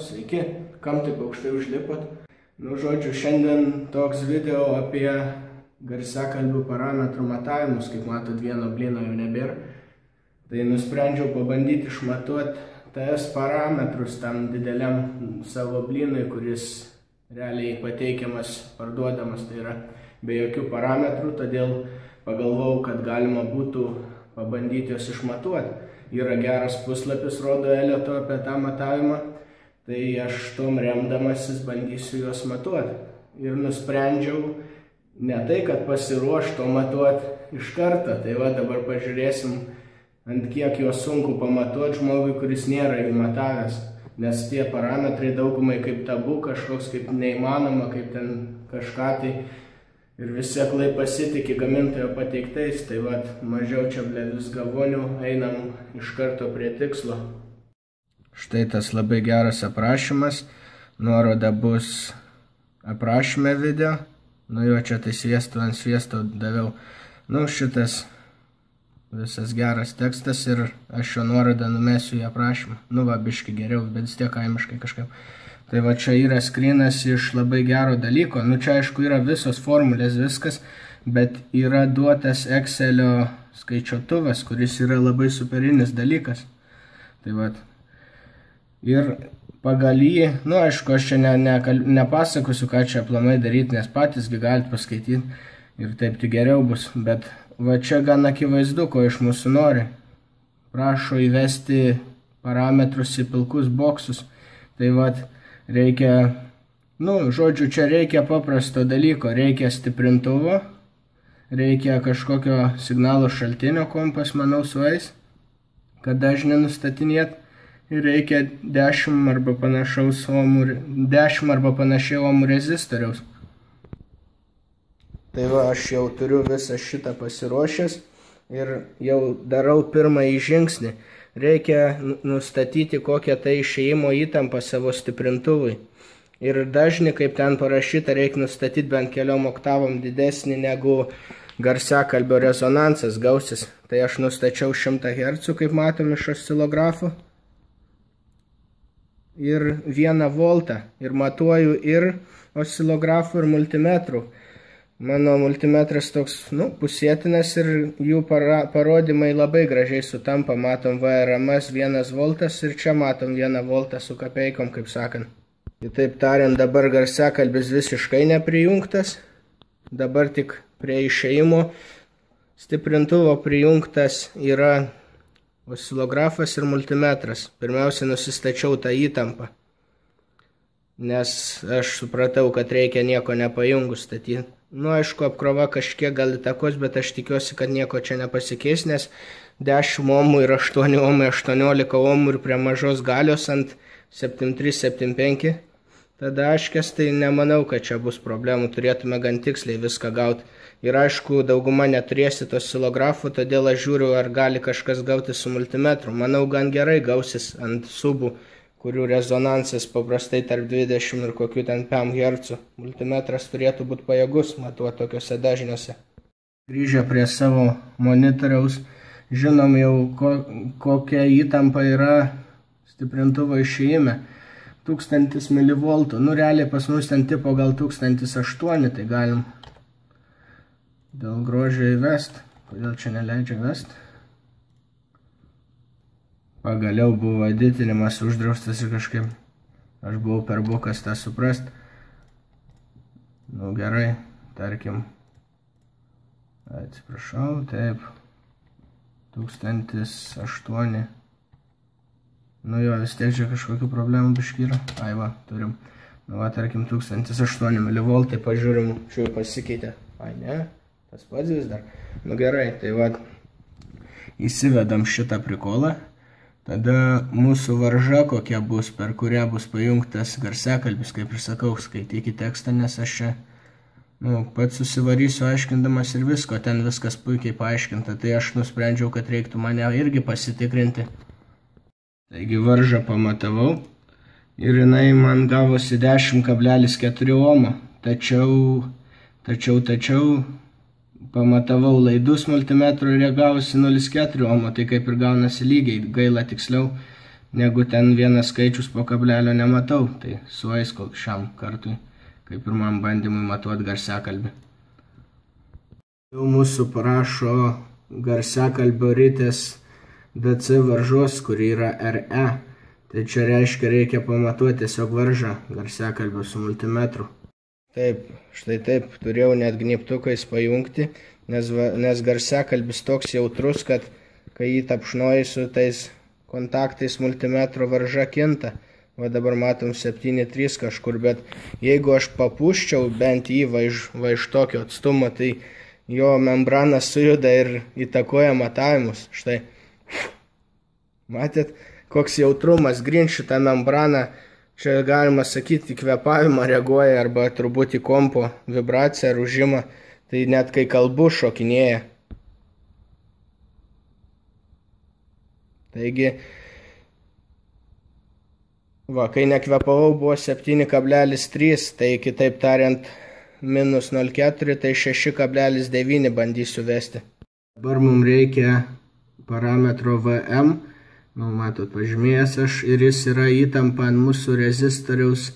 Sveiki, kam taip aukštai užlipot? Nu, žodžiu, šiandien toks video apie garsiakalbių parametrų matavimus, kaip matot, vieno blyno jau nebėra. Tai nusprendžiau pabandyti išmatuoti TS parametrus tam dideliam savo blynui, kuris realiai pateikiamas, parduodamas, tai yra be jokių parametrų, todėl pagalvojau, kad galima būtų pabandyti juos išmatuoti. Yra geras puslapis, rodo Elioto apie tą matavimą, tai aš tom remdamasis bandysiu juos matuoti. Ir nusprendžiau ne tai, kad pasiruoštų matuoti iš karto, tai va dabar pažiūrėsim, ant kiek juos sunku pamatuoti žmogui, kuris nėra jų matavęs. Nes tie parametrai daugumai kaip tabu, kažkoks kaip neįmanoma, kaip ten kažką tai. Ir visi aklai pasitikė gamintojo pateiktais, tai va mažiau čia blėdus gavonių, einam iš karto prie tikslo. Štai tas labai geras aprašymas, nuoroda bus aprašyme video, nu jo čia tai sviesto ant sviesto daviau. Nu šitas visas geras tekstas ir aš jo nuorodą numesiu į aprašymą. Nu va biški geriau, bet vis tiek kaimiškai kažkaip. Tai va čia yra skrinas iš labai gero dalyko. Nu čia aišku yra visos formulės, viskas, bet yra duotas Excelio skaičiuotuvas, kuris yra labai superinis dalykas. Tai va. Ir pagal jį, nu aišku, aš čia nepasakosiu, ką čia aplamai daryti, nes patysgi galite paskaityti ir taip tik geriau bus. Bet va čia gan akivaizdu, ko iš mūsų nori. Prašo įvesti parametrus į pilkus boksus. Tai va. Reikia, nu, žodžiu, čia reikia paprasto dalyko, reikia stiprintuvo, reikia kažkokio signalo šaltinio, kompas, manau, sueis, kad dažnį nustatinėt, ir reikia 10 arba panašiai ohmų rezistoriaus. Tai va, aš jau turiu visą šitą pasiruošęs ir jau darau pirmąjį žingsnį. Reikia nustatyti kokią tai išėjimo įtampą savo stiprintuvui. Ir dažnį, kaip ten parašyta, reikia nustatyti bent keliom oktavom didesnį negu garsiakalbio rezonansas gausis. Tai aš nustačiau 100 Hz, kaip matom iš oscilografo. Ir 1 voltą. Ir matuoju ir oscilografų, ir multimetrų. Mano multimetras toks, nu, pusėtinas ir jų parodymai labai gražiai sutampa. Matom VRMS 1 voltas ir čia matom 1 voltą su kapeikom, kaip sakant. Kitaip tariant, dabar garsiakalbis visiškai neprijungtas. Dabar tik prie išėjimo stiprintuvo prijungtas yra oscilografas ir multimetras. Pirmiausia, nusistačiau tą įtampą, nes aš supratau, kad reikia nieko nepajungus statyti. Nu, aišku, apkrova kažkiek gal įtakos, bet aš tikiuosi, kad nieko čia nepasikeis, nes 10 ohmų ir 8 ohmai, 18 ohmų ir prie mažos galios ant 7.3-7.5. Tada aiškės, tai nemanau, kad čia bus problemų, turėtume gan tiksliai viską gauti. Ir aišku, dauguma neturėsit oscilografų, todėl aš žiūriu, ar gali kažkas gauti su multimetru. Manau, gan gerai gausis ant subų, kurių rezonansas paprastai tarp 20 ir kokių ten 5 Hz. Multimetras turėtų būti pajėgus matuoti tokiuose dažniuose. Grįžę prie savo monitoriaus, žinom jau kokia įtampa yra stiprintuvo išėjime. 1000 mV. Nu, realiai pas mus ten tipo gal 1008, tai galim dėl grožio įvesti. Kodėl čia neleidžia vesti? Pagaliau buvo editinimas uždraustas ir kažkaip aš buvau per bukas tą suprast. Nu gerai, tarkim, atsiprašau, taip, 1008. Nu jo, vis tiek čia kažkokių problemų biškį yra. Ai va, turim. Nu va, tarkim, 1008 mV, tai pažiūrim, čia jau pasikeitė. Ai ne, tas pats vis dar. Nu gerai, tai va, įsivedam šitą prikolą. Tada mūsų varža kokia bus, per kurią bus pajungtas garsiakalbis, kaip ir sakau, skaitykite tekstą, nes aš čia pats susivarysiu aiškindamas ir visko, ten viskas puikiai paaiškinta, tai aš nusprendžiau, kad reiktų mane irgi pasitikrinti. Taigi varžą pamatavau ir jinai man gavosi 10,4 ohmo, tačiau pamatavau laidus multimetrų ir jie gavosi 0,4 ohmo, tai kaip ir gaunasi lygiai, gaila tiksliau, negu ten vienas skaičius po kablelio nematau. Tai sueis kol šiam kartui, kaip pirmam bandymui matuoti garsiakalbį. Jau mūsų prašo garsiakalbio ritės DC varžos, kuri yra RE. Tai čia reiškia, reikia pamatuoti tiesiog varžą garsiakalbio su multimetru. Taip, štai taip, turėjau net gnybtukais pajungti, nes garsiakalbis toks jautrus, kad kai jį tapšnoji su tais kontaktais multimetro varža kinta. Va dabar matom 7,3 kažkur, bet jeigu aš papuščiau bent jį va iš tokio atstumo, tai jo membrana sujuda ir įtakoja matavimus. Štai, matėt, koks jautrumas, gryn šitą membraną. Čia galima sakyti, kvėpavimą reaguoja arba turbūt į kompo vibraciją ar užimą, tai net kai kalbu šokinėja. Taigi, va, kai nekvėpavau buvo 7,3, tai kitaip tariant minus 0,4, tai 6,9 bandysiu vesti. Dabar mums reikia parametro VM. Matot, pažymėjęs aš, ir jis yra įtampa ant mūsų rezistoriaus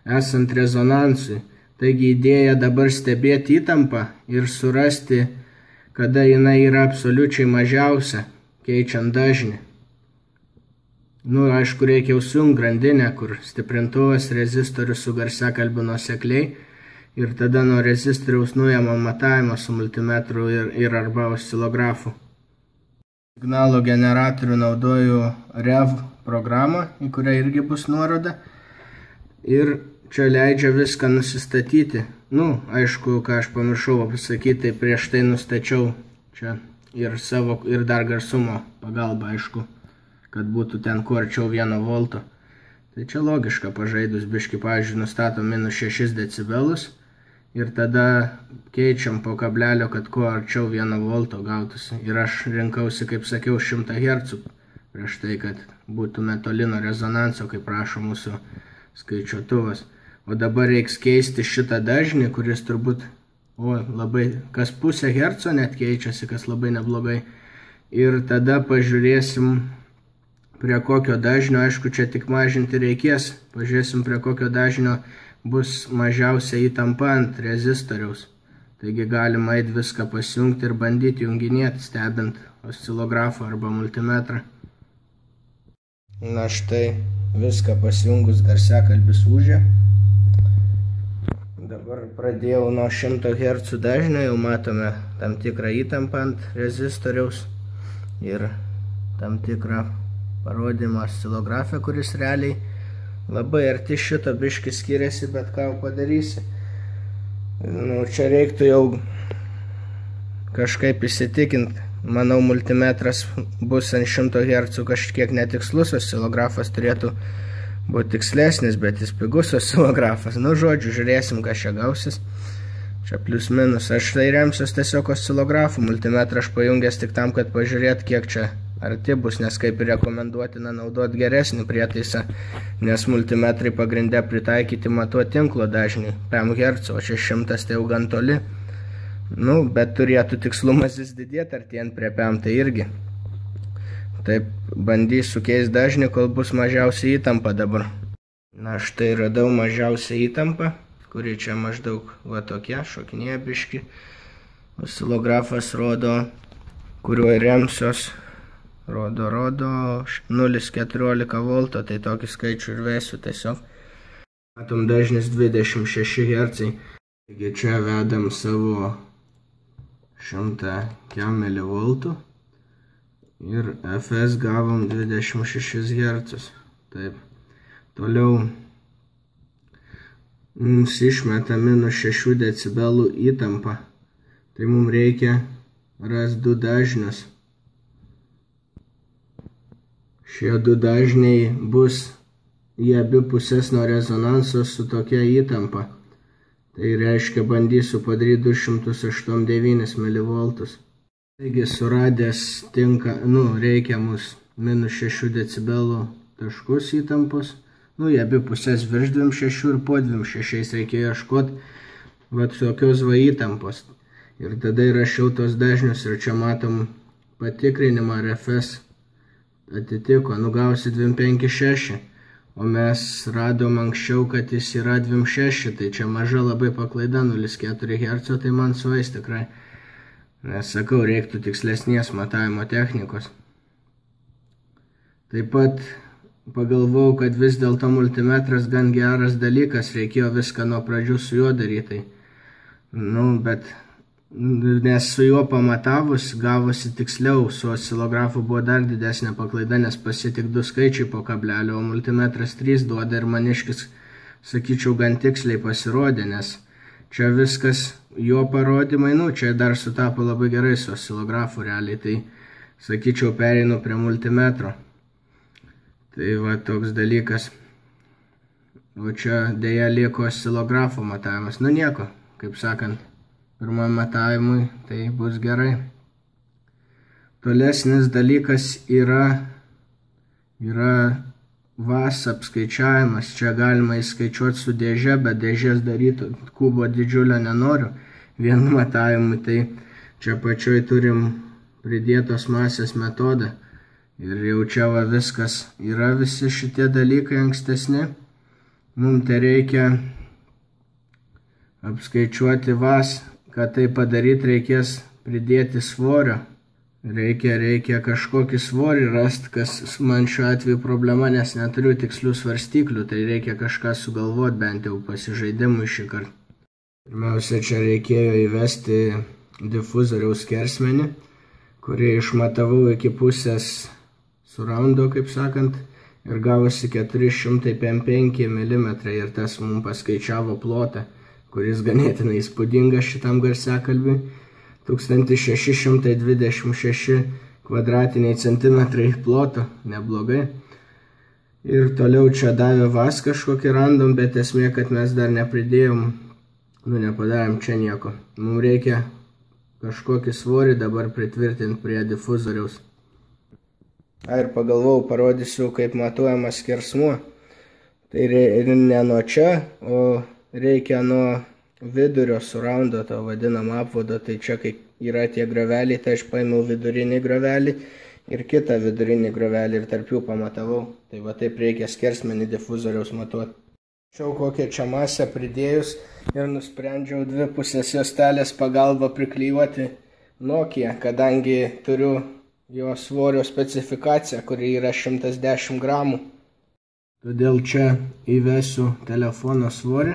esant rezonansui. Taigi idėja dabar stebėti įtampą ir surasti, kada jinai yra absoliučiai mažiausia, keičiant dažnį. Aišku, reikia sujungti grandinę, kur stiprintuvas rezistorius su garsiakalbiu nuosekliai ir tada nuo rezistoriaus nuima matavimą su multimetru ir arba oscilografu. Signalo generatorių naudoju REV programą, į kurią irgi bus nuoroda. Ir čia leidžia viską nusistatyti. Aišku, ką aš pamiršau pasakyti, tai prieš tai nustačiau čia ir dar garsumo pagalba, aišku, kad būtų ten kuo arčiau 1 volto. Tai čia logiška pažaidus biškį, pavyzdžiui, nustatom minus 6 decibelus. Ir tada keičiam po kablelio, kad kuo arčiau 1 volto gautųsi. Ir aš rinkausi, kaip sakiau, 100 Hz prieš tai, kad būtų netoli nuo rezonanso, kaip prašo mūsų skaičiuotuvas. O dabar reiks keisti šitą dažnį, kuris turbūt labai, kas pusę herco net keičiasi, kas labai neblogai. Ir tada pažiūrėsim, prie kokio dažnio, aišku, čia tik mažinti reikės. Pažiūrėsim, prie kokio dažnio bus mažiausia įtampa ant rezistoriaus. Taigi galima eiti viską pasijungti ir bandyti junginėti, stebint oscilografą arba multimetrą. Na štai, viską pasijungus garsiakalbis ūžia. Dabar pradėjau nuo 100 Hz dažnio, jau matome tam tikrą įtampą ant rezistoriaus ir tam tikrą parodymą oscilografę, kuris realiai labai arti šito biškį skiriasi, bet ką padarysi. Čia reiktų jau kažkaip įsitikinti. Manau, multimetras bus ant 100 Hz kažkiek netikslus, oscilografas turėtų būti tikslesnis, bet jis pigus oscilografas. Žodžiu, žiūrėsim, kas čia gausis. Čia plius minus. Aš tai remsiuos tiesiog oscilografu. Multimetrą aš pajungęs tik tam, kad pažiūrėt, kiek čia arti bus, nes kaip ir rekomenduotina naudoti geresnį prietaisą, nes multimetrai pagrinde pritaikyti matuoti tinklo dažnį 5 Hz, o čia 100 tai jau gan toli. Bet turėtų tikslumas vis didėti artėjant prie 5, tai irgi. Taip, bandysiu keisti dažnį, kol bus mažiausia įtampa dabar. Štai radau mažiausią įtampą, kuri čia maždaug va tokia, šokinėja biškį. Oscilografas rodo, kuriuo remsiuos. Rodo 0,14 volto, tai tokį skaičių ir vesiu tiesiog. Matom dažnis 26 Hz. Taigi čia vedam savo 100 mV ir FS gavom 26 Hz. Taip. Toliau mums išmeta minus 6 decibelų įtampa. Tai mums reikia rasti 2 dažnius. Šie 2 dažniai bus į abi pusės nuo rezonanso su tokia įtampa. Tai reiškia, bandysiu padaryti 289 mV. Taigi suradęs reikiamus minus 6 decibelų taškus įtampos. Į abi pusės virš 26 ir po 26 reikėjo ieškoti tokios įtampos. Ir tada įrašiau tos dažnius ir čia matom patikrinimą RFS. atitiko, gausi 256, o mes radom anksčiau, kad jis yra 2,6, tai čia maža labai paklaida, 0,4 Hz, tai man sueis tikrai. Nes sakau, reiktų tikslesnės matavimo technikos. Taip pat pagalvojau, kad vis dėlto multimetras gan geras dalykas, reikėjo viską nuo pradžių su juo daryti. Nes su juo pamatavus gavosi tiksliau, su oscilografu buvo dar didesnė paklaida, nes pasitik 2 skaičiai po kablelio, o multimetras 3 duoda ir maniškis, sakyčiau, gan tiksliai pasirodė, nes čia viskas jo parodymai, čia dar sutapo labai gerai su oscilografu realiai, tai sakyčiau, pereinu prie multimetro. Tai va toks dalykas. O čia dėja liko oscilografo matavimas. Nieko, kaip sakant, pirmam matavimui tai bus gerai. Tolesnis dalykas yra VAS apskaičiavimas. Čia galima įskaičiuoti su dėže, bet dėžės daryti kubo didžiulio nenoriu. Vienu matavimu, tai čia pačioj turim pridėtos masės metodą. Ir jau čia va viskas yra, visi šitie dalykai ankstesni. Mums tai reikia apskaičiuoti VAS. Kad tai padaryti, reikės pridėti svorio. Reikia kažkokį svorį rasti, kas man šiuo atveju problema, nes neturiu tikslių svarstyklių, tai reikia kažką sugalvoti bent jau pasižaidimui šį kartą. Pirmiausia, čia reikėjo įvesti difuzoriaus skersmenį, kurį išmatavau iki pusės suraundo, kaip sakant, ir gavosi 405 mm ir tas mums paskaičiavo plotą, kuris ganėtinai įspūdingas šitam garsiakalbiui, 1626 kvadratiniai centimetrai ploto, neblogai. Ir toliau čia davė VAS kažkokį random, bet esmė, kad mes dar nepridėjom, nepadarėm čia nieko. Mums reikia kažkokį svorį dabar pritvirtinti prie difuzoriaus. Ir pagalvojau, parodysiu, kaip matuojamas skersmuo. Tai ne nuo čia, o reikia nuo vidurio suraundo, to vadinamo apvado. Tai čia, kai yra tie groveliai, tai aš paėmiau vidurinį grovelį ir kitą vidurinį grovelį ir tarp jų pamatavau. Tai va taip reikia skersmenį difuzoriaus matuoti. Šiau kokią čia masę pridėjus ir nusprendžiau 2 pusės juostelės pagalba priklijuoti Nokia, kadangi turiu jo svorio specifikacija, kuri yra 110 gramų. Todėl čia įvesiu telefono svorį.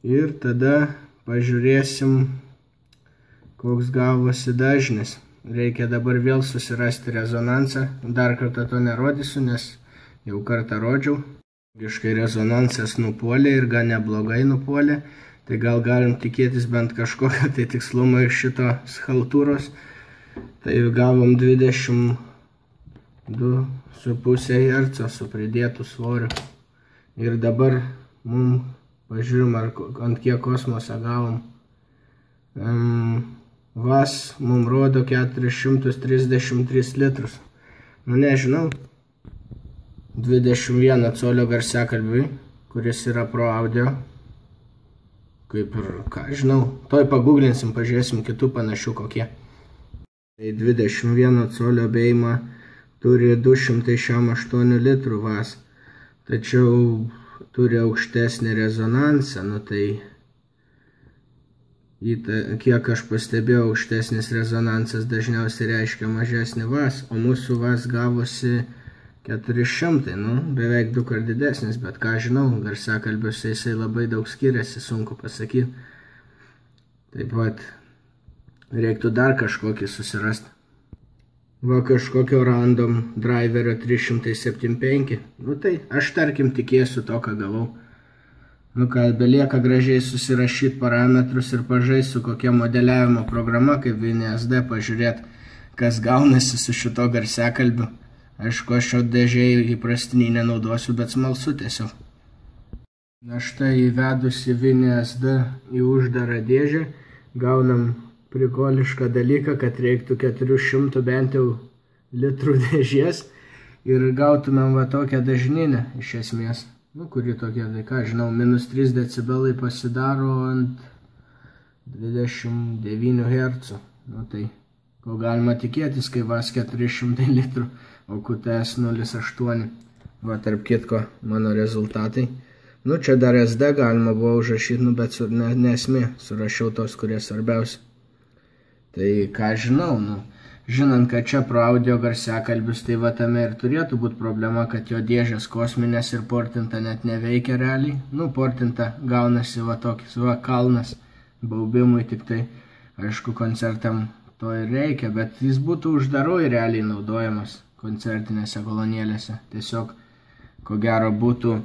Ir tada pažiūrėsim, koks gavosi dažnis. Reikia dabar vėl susirasti rezonansą. Dar kartą to nerodysiu, nes jau kartą rodžiau. Giškai rezonansas nupuolė ir gan neblogai nupuolė. Tai gal galim tikėtis bent kažkokio tai tikslumo iš šito schaltūros. Tai gavom 22,5 Hz su pridėtų svoriu. Ir dabar pažiūrim, ant kiek kosmosą gavom. VAS mums rodo 433 litrus. Nežinau. 21 colio garsiakalbiui, kuris yra pro audio. Kaip ir, ką žinau, toj paguglinsim, pažiūrėsim kitų panašių kokie. Tai 21 colio beima turi 268 litrų VAS, tačiau turi aukštesnį rezonansą, tai kiek aš pastebėjau, aukštesnis rezonansas dažniausiai reiškia mažesnį VAS, o mūsų VAS gavosi 400, beveik 2 kart didesnis, bet ką žinau, garsiakalbiuose jisai labai daug skiriasi, sunku pasakyti. Taip pat reiktų dar kažkokį susirasti. Va kažkokio random driverio 375. Tai aš tarkim tikėsiu to, ką gavau. Ką belieka gražiai susirašyti parametrus ir pažaisti su kokia modeliavimo programa, kaip WinSD, pažiūrėti, kas gaunasi su šito garsiakalbiu. Aišku, aš šio dėžiai įprastiniai nenaudosiu, bet smalsu tiesiog. Na štai įvedus į WinSD į uždarą dėžę, gaunam prikolišką dalyką, kad reiktų 400 bent jau litrų dėžės ir gautumėm va tokią dažninę iš esmės. Kuri tokia, tai ką žinau, -3 decibelai pasidaro ant 29 Hz. Tai ko galima tikėtis, kai VAZ 400 litrų, o QTS 0,8. Va, tarp kitko, mano rezultatai. Nu, čia dar SD galima buvo užrašyti, bet nesmė, surašiau tos, kurie svarbiausi. Tai ką žinau, žinant, kad čia pro audio garsiakalbius, tai va tame ir turėtų būti problema, kad jo dėžės kosminės ir portinta net neveikia realiai. Portinta gaunasi va tokis, va kalnas, baubimui tik tai, aišku, koncertam to ir reikia, bet jis būtų uždaroj realiai naudojamas koncertinėse kolonėlėse. Tiesiog, ko gero būtų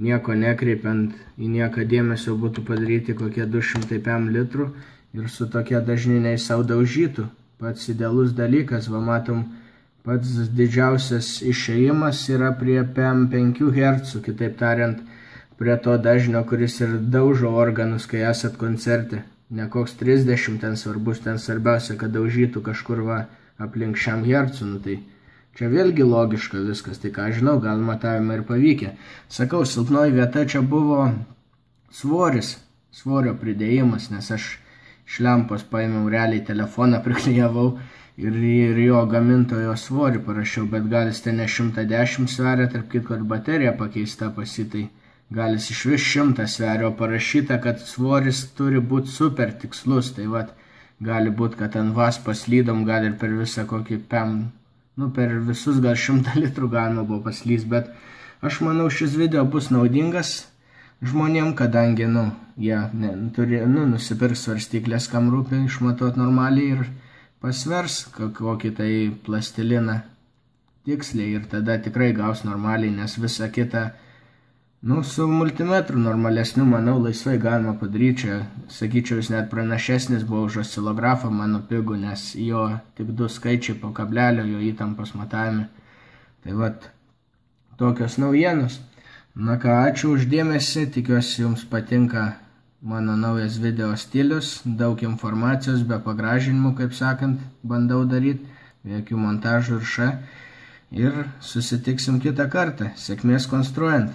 nieko nekreipiant į nieką dėmesio, būtų padaryti kokie 200 PM litrų ir su tokie dažniniai sau daužytų. Pats idealus dalykas, va matom, pats didžiausias išėjimas yra prie PM5 Hz, kitaip tariant, prie to dažnio, kuris ir daužo organus, kai esat koncerte. Ne koks 30 ten svarbus, ten svarbiausia, kad daužytų kažkur va aplink šiam Hz, tai čia vėlgi logiška viskas, tai ką žinau, gal matavimai ir pavykę. Sakau, silpnoji vieta čia buvo svoris, svorio pridėjimas, nes aš iš lempos paėmiau realiai telefoną, priklijavau ir jo gamintojo svorį parašiau, bet gal jis ten ne 110 sveria, tarp kitko ir baterija pakeista pasitai, gal jis iš vis 100 sveria, o parašyta, kad svoris turi būti super tikslus, tai vat, gali būti, kad ant VAZ paslydom, gal ir per visą kokį PM, per visus gal 100 litrų galima buvo paslys, bet aš manau, šis video bus naudingas žmonėm, kadangi, jie turi, nusipirks svarstyklės, kam rūpi išmatuot normaliai ir pasvers kokį tai plastiliną tiksliai ir tada tikrai gaus normaliai, nes visa kita, su multimetru normalesniu, manau, laisvai galima padaryti. Čia, sakyčiau, jis net pranašesnis buvo už oscilografą mano pigų, nes jo tik 2 skaičiai po kablelio, jo įtampos matavime. Tai vat, tokios naujienos. Ką, ačiū uždėmesį, tikiuosi jums patinka mano naujas video stilius, daug informacijos, be pagražinimų, kaip sakant, bandau daryti, be jokių montažų ir susitiksim kitą kartą, sėkmės konstruojant.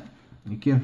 Iki.